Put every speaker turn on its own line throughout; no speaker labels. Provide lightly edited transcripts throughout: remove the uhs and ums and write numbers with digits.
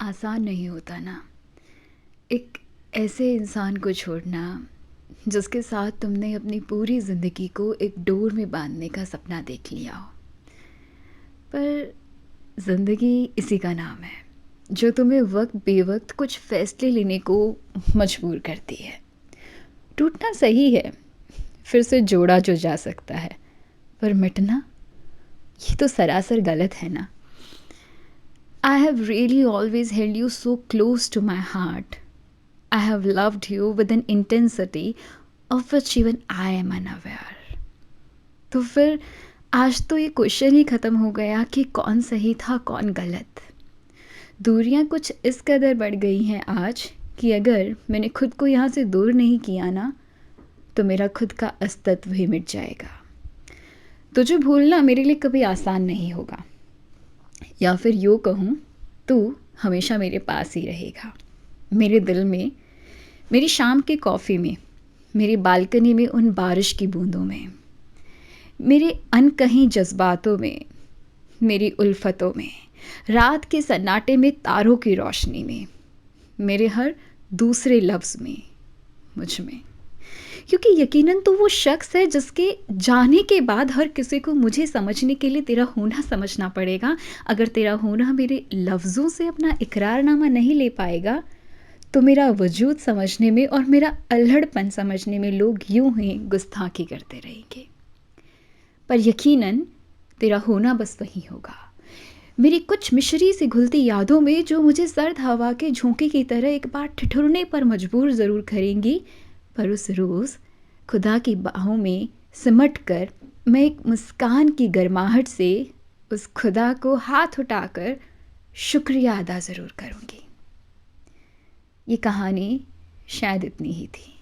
आसान नहीं होता ना, एक ऐसे इंसान को छोड़ना जिसके साथ तुमने अपनी पूरी ज़िंदगी को एक डोर में बांधने का सपना देख लिया हो। पर ज़िंदगी इसी का नाम है जो तुम्हें वक्त बेवक्त कुछ फ़ैसले लेने को मजबूर करती है। टूटना सही है, फिर से जोड़ा जो जा सकता है, पर मिटना ये तो सरासर गलत है ना। I have really always held you so close to my heart. I have loved you with an intensity of which even I am unaware. तो फिर आज तो ये क्वेश्चन ही ख़त्म हो गया कि कौन सही था कौन गलत। दूरियां कुछ इस कदर बढ़ गई हैं आज कि अगर मैंने खुद को यहाँ से दूर नहीं किया ना, तो मेरा खुद का अस्तित्व ही मिट जाएगा। तुझे भूलना मेरे लिए कभी आसान नहीं होगा, या फिर यूँ कहूँ, तू हमेशा मेरे पास ही रहेगा, मेरे दिल में, मेरी शाम की कॉफ़ी में, मेरी बालकनी में उन बारिश की बूंदों में, मेरे अनकहीं जज्बातों में, मेरी उल्फतों में, रात के सन्नाटे में तारों की रोशनी में, मेरे हर दूसरे लफ्ज़ में, मुझ में। क्योंकि यकीनन तो वो शख्स है जिसके जाने के बाद हर किसी को मुझे समझने के लिए तेरा होना समझना पड़ेगा। अगर तेरा होना मेरे लफ्ज़ों से अपना इकरारनामा नहीं ले पाएगा, तो मेरा वजूद समझने में और मेरा अल्हड़पन समझने में लोग यूं ही गुस्ताखी करते रहेंगे। पर यकीनन तेरा होना बस वही होगा, मेरी कुछ मिश्री से घुलती यादों में, जो मुझे सर्द हवा के झोंके की तरह एक बार ठिठुरने पर मजबूर ज़रूर करेंगी। पर उस रोज़ खुदा की बाहों में सिमट कर मैं एक मुस्कान की गर्माहट से उस खुदा को हाथ उठाकर शुक्रिया अदा ज़रूर करूँगी। ये कहानी शायद इतनी ही थी।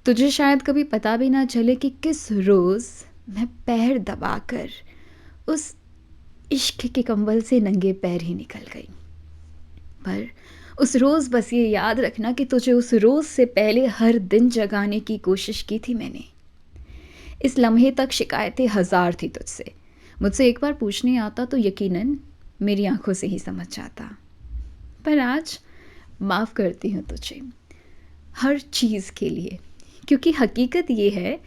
तुझे शायद कभी पता भी ना चले कि किस रोज़ मैं पैर दबाकर उस इश्क के कंबल से नंगे पैर ही निकल गई। पर उस रोज़ बस ये याद रखना कि तुझे उस रोज़ से पहले हर दिन जगाने की कोशिश की थी मैंने। इस लम्हे तक शिकायतें हज़ार थी तुझसे। मुझसे एक बार पूछने आता तो यकीनन मेरी आंखों से ही समझ जाता। पर आज माफ़ करती हूँ तुझे हर चीज़ के लिए, क्योंकि हकीकत ये है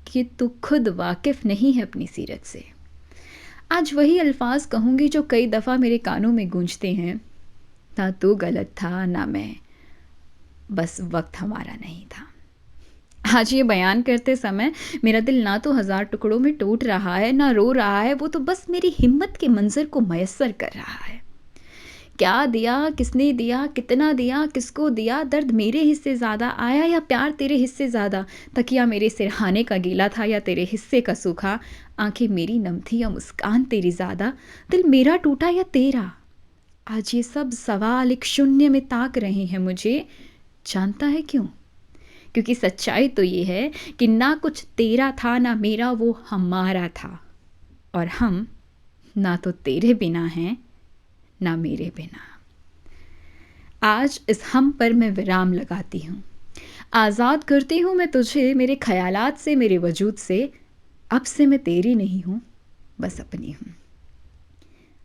कि तू खुद वाकिफ़ नहीं है अपनी सीरत से। आज वही अल्फाज कहूँगी जो कई दफ़ा मेरे कानों में गूंजते हैं, ना तू गलत था ना मैं, बस वक्त हमारा नहीं था। आज ये बयान करते समय मेरा दिल ना तो हज़ार टुकड़ों में टूट रहा है ना रो रहा है, वो तो बस मेरी हिम्मत के मंजर को मयस्सर कर रहा है। क्या दिया, किसने दिया, कितना दिया, किसको दिया, दर्द मेरे हिस्से ज़्यादा आया या प्यार तेरे हिस्से ज़्यादा, तकिया मेरे सिरहाने का गीला था या तेरे हिस्से का सूखा, आंखें मेरी नम थी या मुस्कान तेरी ज़्यादा, दिल मेरा टूटा या तेरा। आज ये सब सवाल एक शून्य में ताक रहे हैं मुझे। जानता है क्यों? क्योंकि सच्चाई तो ये है कि ना कुछ तेरा था ना मेरा, वो हमारा था, और हम ना तो तेरे बिना हैं ना मेरे बिना। आज इस हम पर मैं विराम लगाती हूँ, आज़ाद करती हूँ मैं तुझे मेरे ख्यालात से, मेरे वजूद से। अब से मैं तेरी नहीं हूँ, बस अपनी हूँ।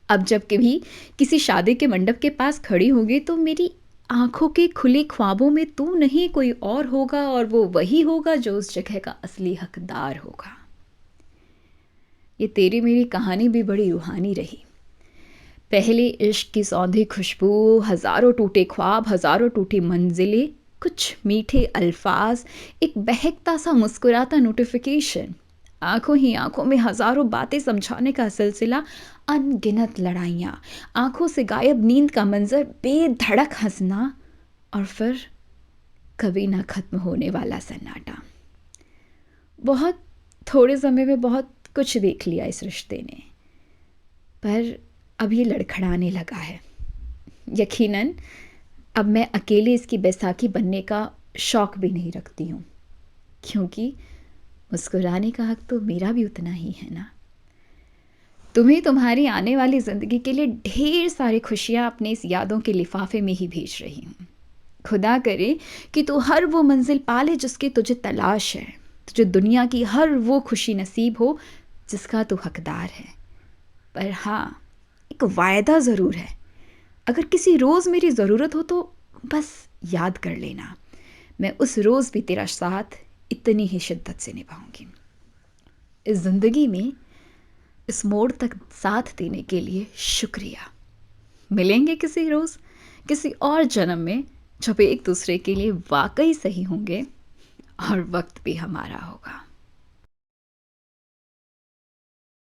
अब जब कभी किसी शादी के मंडप के पास खड़ी होगी तो मेरी आंखों के खुले ख्वाबों में तू नहीं कोई और होगा, और वो वही होगा जो उस जगह का असली हकदार होगा। ये तेरी मेरी कहानी भी बड़ी रूहानी रही। पहले इश्क की सौंधी खुशबू, हज़ारों टूटे ख्वाब, हज़ारों टूटी मंजिलें, कुछ मीठे अल्फाज, एक बहकता सा मुस्कुराता नोटिफिकेशन, आंखों ही आंखों में हज़ारों बातें समझाने का सिलसिला, अनगिनत लड़ाइयाँ, आंखों से गायब नींद का मंजर, बेधड़क हंसना, और फिर कभी ना ख़त्म होने वाला सन्नाटा। बहुत थोड़े समय में बहुत कुछ देख लिया इस रिश्ते ने, पर अब ये लड़खड़ाने लगा है। यकीनन अब मैं अकेले इसकी बैसाखी बनने का शौक़ भी नहीं रखती हूँ, क्योंकि मुस्कुराने का हक तो मेरा भी उतना ही है ना। तुम्हें तुम्हारी आने वाली ज़िंदगी के लिए ढेर सारी खुशियाँ अपने इस यादों के लिफाफे में ही भेज रही हूँ। खुदा करे कि तू हर वो मंजिल पाले जिसकी तुझे तलाश है, तुझे दुनिया की हर वो खुशी नसीब हो जिसका तू हकदार है। पर हाँ, एक वायदा ज़रूर है, अगर किसी रोज़ मेरी ज़रूरत हो तो बस याद कर लेना, मैं उस रोज़ भी तेरा साथ इतनी ही शिद्दत से निभाऊंगी। इस ज़िंदगी में इस मोड़ तक साथ देने के लिए शुक्रिया। मिलेंगे किसी रोज़, किसी और जन्म में, जब एक दूसरे के लिए वाकई सही होंगे और वक्त भी हमारा होगा।